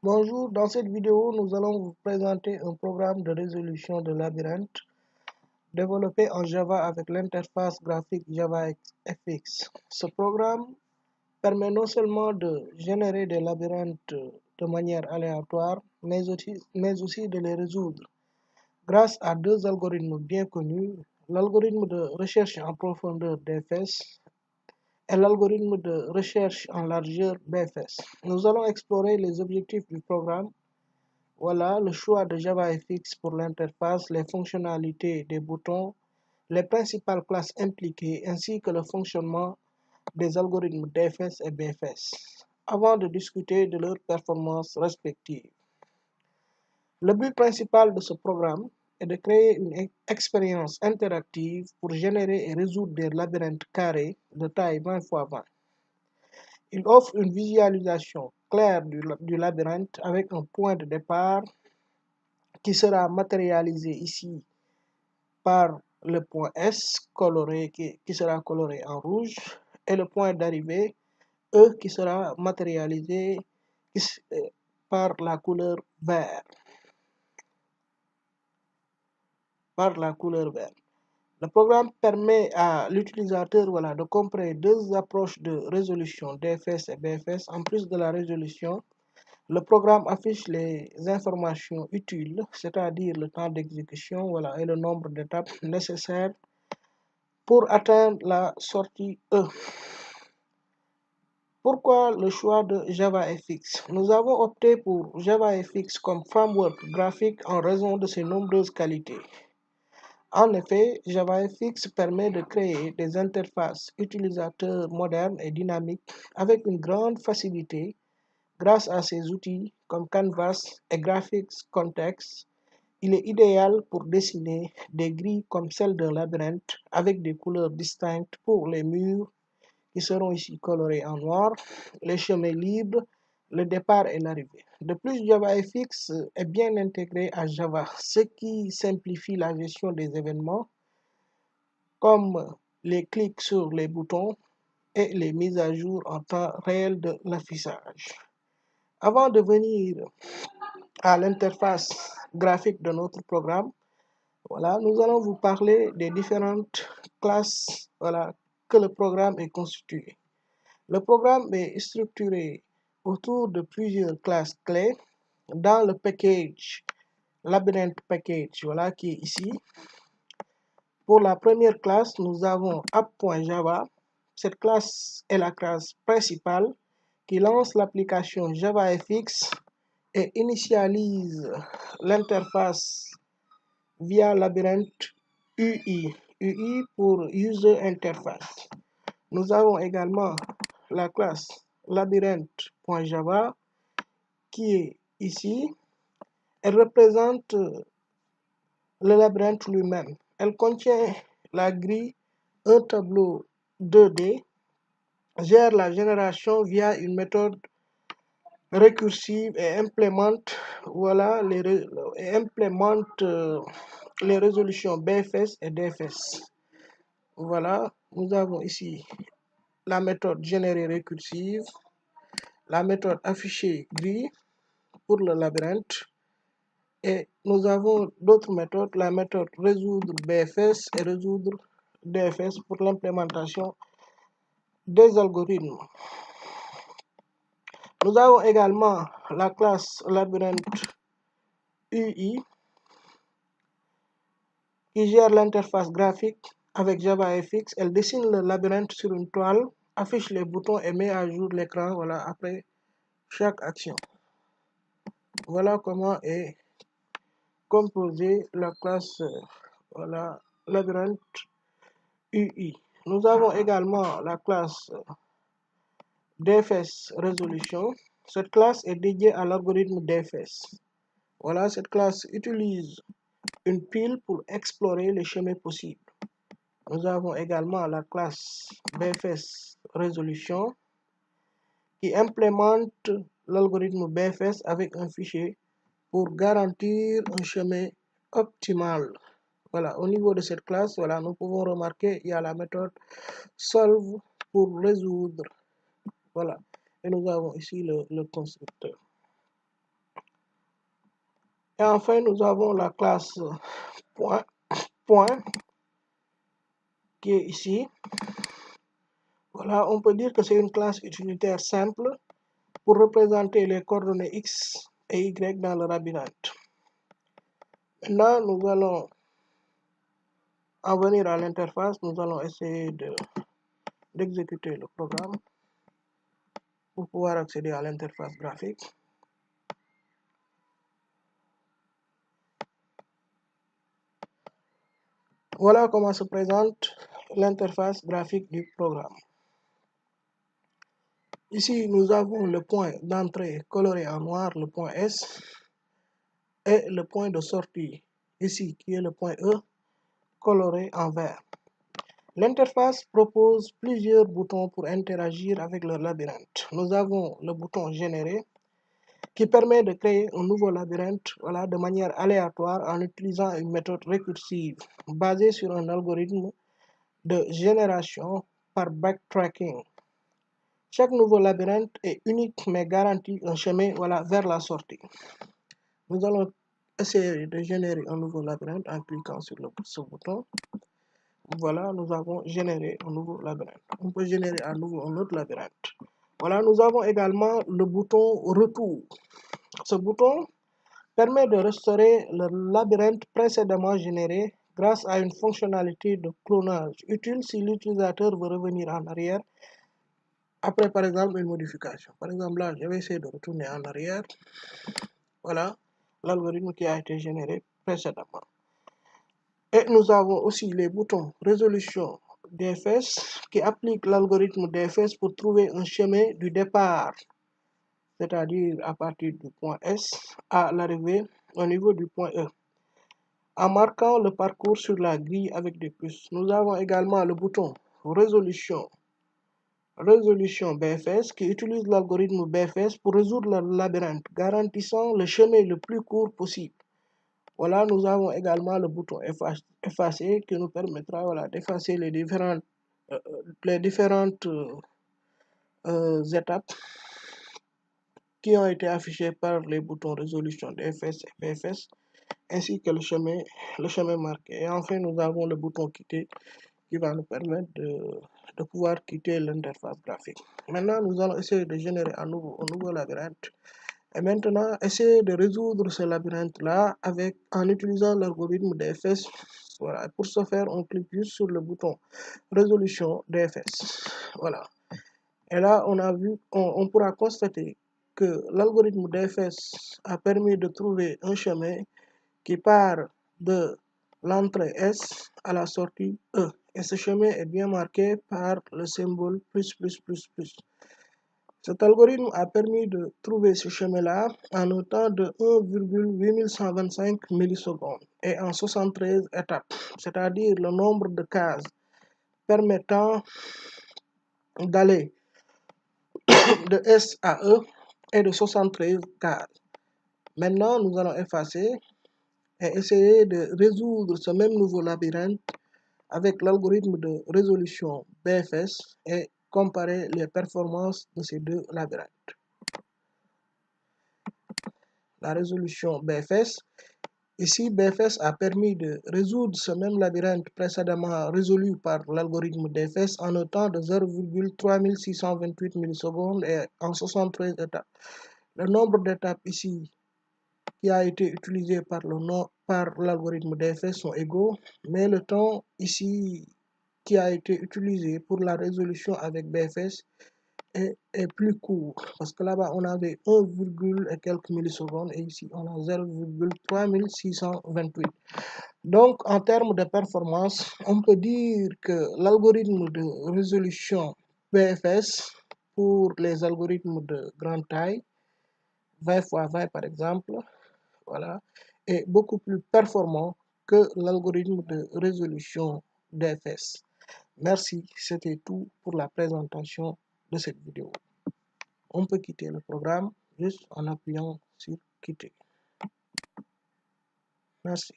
Bonjour, dans cette vidéo, nous allons vous présenter un programme de résolution de labyrinthe développé en Java avec l'interface graphique JavaFX. Ce programme permet non seulement de générer des labyrinthes de manière aléatoire, mais aussi de les résoudre grâce à deux algorithmes bien connus, l'algorithme de recherche en profondeur DFS et l'algorithme de recherche en largeur BFS. Nous allons explorer les objectifs du programme. Voilà le choix de JavaFX pour l'interface, les fonctionnalités des boutons, les principales classes impliquées ainsi que le fonctionnement des algorithmes DFS et BFS, avant de discuter de leurs performances respectives. Le but principal de ce programme est de créer une expérience interactive pour générer et résoudre des labyrinthes carrés de taille 20 x 20. Il offre une visualisation claire du labyrinthe avec un point de départ qui sera matérialisé ici par le point S coloré qui sera coloré en rouge et le point d'arrivée E qui sera matérialisé par la couleur vert. Le programme permet à l'utilisateur de comparer deux approches de résolution DFS et BFS. En plus de la résolution, le programme affiche les informations utiles, c'est-à-dire le temps d'exécution et le nombre d'étapes nécessaires pour atteindre la sortie E. Pourquoi le choix de JavaFX? Nous avons opté pour JavaFX comme framework graphique en raison de ses nombreuses qualités. En effet, JavaFX permet de créer des interfaces utilisateurs modernes et dynamiques avec une grande facilité grâce à ses outils comme Canvas et Graphics Context. Il est idéal pour dessiner des grilles comme celle d'un labyrinthe avec des couleurs distinctes pour les murs qui seront ici colorés en noir, les chemins libres, le départ et l'arrivée. De plus, JavaFX est bien intégré à Java, ce qui simplifie la gestion des événements comme les clics sur les boutons et les mises à jour en temps réel de l'affichage. Avant de venir à l'interface graphique de notre programme, nous allons vous parler des différentes classes que le programme est constitué. Le programme est structuré autour de plusieurs classes clés dans le package, Labyrinth Package, qui est ici. Pour la première classe, nous avons app.java. Cette classe est la classe principale qui lance l'application JavaFX et initialise l'interface via Labyrinthe UI. UI pour User Interface. Nous avons également la classe labyrinthe.java qui est ici. Elle représente le labyrinthe lui-même. Elle contient la grille, un tableau 2D, gère la génération via une méthode récursive et implémente les résolutions BFS et DFS. Nous avons ici la méthode générée récursive, la méthode affichée grille pour le labyrinthe, et nous avons d'autres méthodes, la méthode résoudre BFS et résoudre DFS pour l'implémentation des algorithmes. Nous avons également la classe labyrinthe UI qui gère l'interface graphique avec JavaFX. Elle dessine le labyrinthe sur une toile, affiche les boutons et met à jour l'écran après chaque action. Voilà comment est composée la classe labyrinthe UI. Nous avons également la classe DFS Resolution. Cette classe est dédiée à l'algorithme DFS. Cette classe utilise une pile pour explorer les chemins possibles. Nous avons également la classe BFS Resolution qui implémente l'algorithme BFS avec un fichier pour garantir un chemin optimal. Au niveau de cette classe, nous pouvons remarquer il y a la méthode solve pour résoudre. Et nous avons ici le constructeur. Et enfin, nous avons la classe point qui est ici. Voilà, on peut dire que c'est une classe utilitaire simple pour représenter les coordonnées X et Y dans le labyrinthe. Maintenant, nous allons en venir à l'interface. Nous allons essayer d'exécuter le programme pour pouvoir accéder à l'interface graphique. Voilà comment se présente l'interface graphique du programme. Ici, nous avons le point d'entrée coloré en noir, le point S, et le point de sortie, ici, qui est le point E, coloré en vert. L'interface propose plusieurs boutons pour interagir avec le labyrinthe. Nous avons le bouton Générer, qui permet de créer un nouveau labyrinthe de manière aléatoire en utilisant une méthode récursive basée sur un algorithme de génération par backtracking. Chaque nouveau labyrinthe est unique mais garantit un chemin vers la sortie. Nous allons essayer de générer un nouveau labyrinthe en cliquant sur ce bouton. Voilà, nous avons généré un nouveau labyrinthe. On peut générer à nouveau un autre labyrinthe. Voilà, nous avons également le bouton Retour. Ce bouton permet de restaurer le labyrinthe précédemment généré grâce à une fonctionnalité de clonage utile si l'utilisateur veut revenir en arrière après, par exemple, une modification. Par exemple, là, je vais essayer de retourner en arrière. Voilà l'algorithme qui a été généré précédemment. Et nous avons aussi les boutons résolution DFS qui appliquent l'algorithme DFS pour trouver un chemin du départ, c'est-à-dire à partir du point S à l'arrivée au niveau du point E, en marquant le parcours sur la grille avec des puces. Nous avons également le bouton résolution BFS qui utilise l'algorithme BFS pour résoudre le labyrinthe, garantissant le chemin le plus court possible. Voilà, nous avons également le bouton effacer qui nous permettra d'effacer les différentes étapes qui ont été affichées par les boutons résolution DFS et BFS, ainsi que le chemin marqué. Et enfin, nous avons le bouton quitter qui va nous permettre de pouvoir quitter l'interface graphique. Maintenant, nous allons essayer de générer un nouveau labyrinthe. Et maintenant, essayer de résoudre ce labyrinthe-là en utilisant l'algorithme DFS. Voilà. Pour ce faire, on clique juste sur le bouton résolution DFS. Voilà. Et là, on pourra constater que l'algorithme DFS a permis de trouver un chemin qui part de l'entrée S à la sortie E. Et ce chemin est bien marqué par le symbole plus. Cet algorithme a permis de trouver ce chemin-là en un temps de 1,8125 millisecondes et en 73 étapes, c'est-à-dire le nombre de cases permettant d'aller de S à E est de 73 cases. Maintenant, nous allons effacer et essayer de résoudre ce même nouveau labyrinthe avec l'algorithme de résolution BFS et comparer les performances de ces deux labyrinthes. La résolution BFS. Ici, BFS a permis de résoudre ce même labyrinthe précédemment résolu par l'algorithme DFS en un temps de 0,3628 millisecondes et en 73 étapes. Le nombre d'étapes ici qui a été utilisé par l'algorithme DFS sont égaux, mais le temps ici qui a été utilisé pour la résolution avec BFS est plus court, parce que là-bas on avait 1, et quelques millisecondes et ici on a 0,3628. Donc en termes de performance, on peut dire que l'algorithme de résolution BFS pour les algorithmes de grande taille, 20 x 20 par exemple, voilà, est beaucoup plus performant que l'algorithme de résolution DFS. Merci, c'était tout pour la présentation de cette vidéo. On peut quitter le programme juste en appuyant sur quitter. Merci.